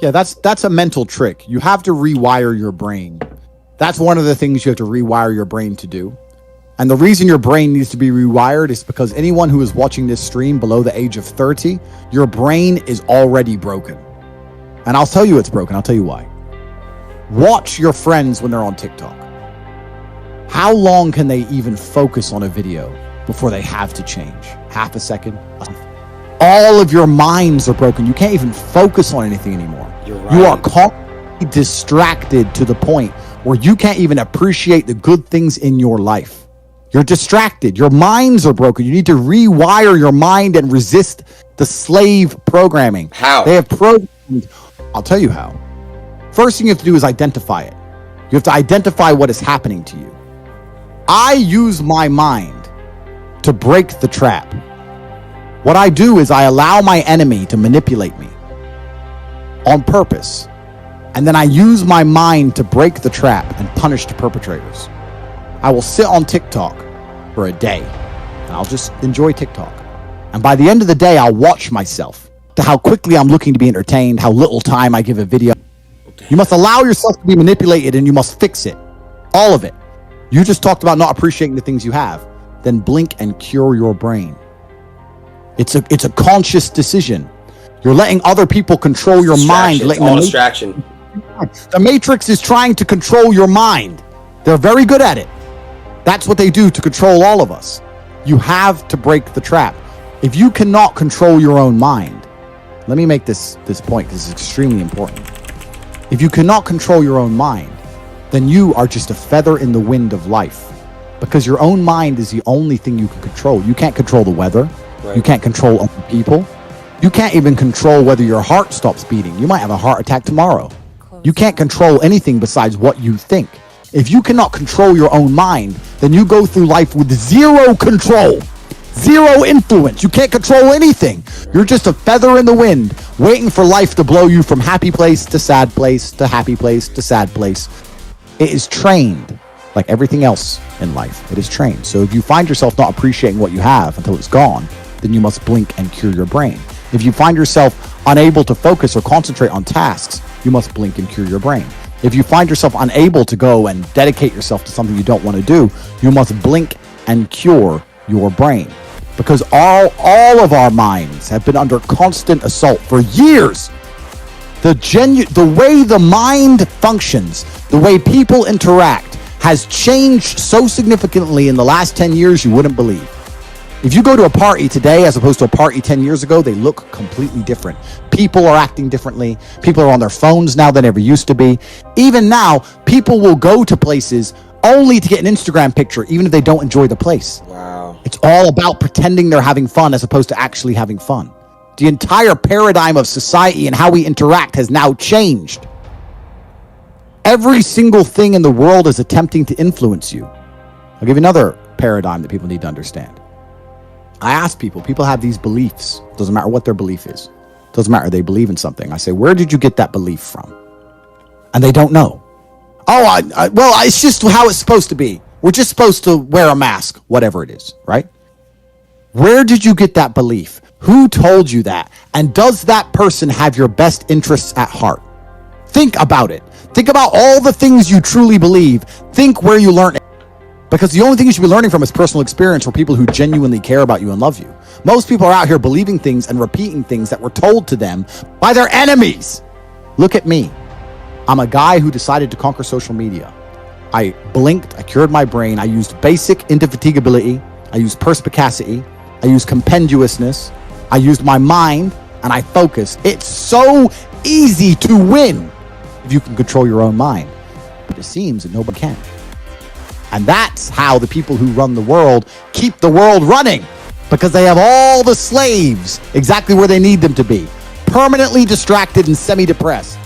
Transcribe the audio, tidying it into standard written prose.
Yeah, that's a mental trick. You have to rewire your brain. That's one of the things you have to rewire your brain to do. And the reason your brain needs to be rewired is because anyone who is watching this stream below the age of 30, your brain is already broken. And I'll tell you it's broken. I'll tell you why. Watch your friends when they're on TikTok. How long can they even focus on a video before they have to change? Half a second? All of your minds are broken. You can't even focus on anything anymore. You're right. You are constantly distracted to the point where you can't even appreciate the good things in your life. You're distracted. Your minds are broken. You need to rewire your mind and resist the slave programming. How? They have programmed. I'll tell you how. First thing you have to do is identify it. You have to identify what is happening to you. I use my mind to break the trap. What I do is I allow my enemy to manipulate me on purpose. And then I use my mind to break the trap and punish the perpetrators. I will sit on TikTok for a day and I'll just enjoy TikTok. And by the end of the day, I'll watch myself to how quickly I'm looking to be entertained, how little time I give a video. You must allow yourself to be manipulated and you must fix it. All of it. You just talked about not appreciating the things you have. Then blink and cure your brain. It's a conscious decision. You're letting other people control your mind. It's all distraction. The Matrix is trying to control your mind. They're very good at it. That's what they do to control all of us. You have to break the trap. If you cannot control your own mind, let me make this point because it's extremely important. If you cannot control your own mind, then you are just a feather in the wind of life, because your own mind is the only thing you can control. You can't control the weather. Right. You can't control other people. You can't even control whether your heart stops beating. You might have a heart attack tomorrow. You can't control anything besides what you think. If you cannot control your own mind, then you go through life with zero control, zero influence. You can't control anything. You're just a feather in the wind, waiting for life to blow you from happy place to sad place to happy place to sad place. It is trained, like everything else in life. It is trained. So if you find yourself not appreciating what you have until it's gone, then you must blink and cure your brain. If you find yourself unable to focus or concentrate on tasks, you must blink and cure your brain. If you find yourself unable to go and dedicate yourself to something you don't want to do, you must blink and cure your brain. Because all of our minds have been under constant assault for years. The way the mind functions, the way people interact, has changed so significantly in the last 10 years you wouldn't believe. If you go to a party today as opposed to a party 10 years ago, they look completely different. People are acting differently. People are on their phones now than ever used to be. Even now, people will go to places only to get an Instagram picture, even if they don't enjoy the place. Wow. It's all about pretending they're having fun as opposed to actually having fun. The entire paradigm of society and how we interact has now changed. Every single thing in the world is attempting to influence you. I'll give you another paradigm that people need to understand. I ask people have these beliefs. Doesn't matter what their belief is. Doesn't matter, they believe in something. I say, where did you get that belief from? And they don't know. Oh, well, it's just how it's supposed to be. We're just supposed to wear a mask, whatever it is, right? Where did you get that belief? Who told you that? And does that person have your best interests at heart? Think about it. Think about all the things you truly believe. Think where you learned it. Because the only thing you should be learning from is personal experience for people who genuinely care about you and love you. Most people are out here believing things and repeating things that were told to them by their enemies. Look at me. I'm a guy who decided to conquer social media. I blinked, I cured my brain, I used basic indefatigability, I used perspicacity, I used compendiousness, I used my mind, and I focused. It's so easy to win if you can control your own mind. But it seems that nobody can. And that's how the people who run the world keep the world running, because they have all the slaves exactly where they need them to be, permanently distracted and semi-depressed.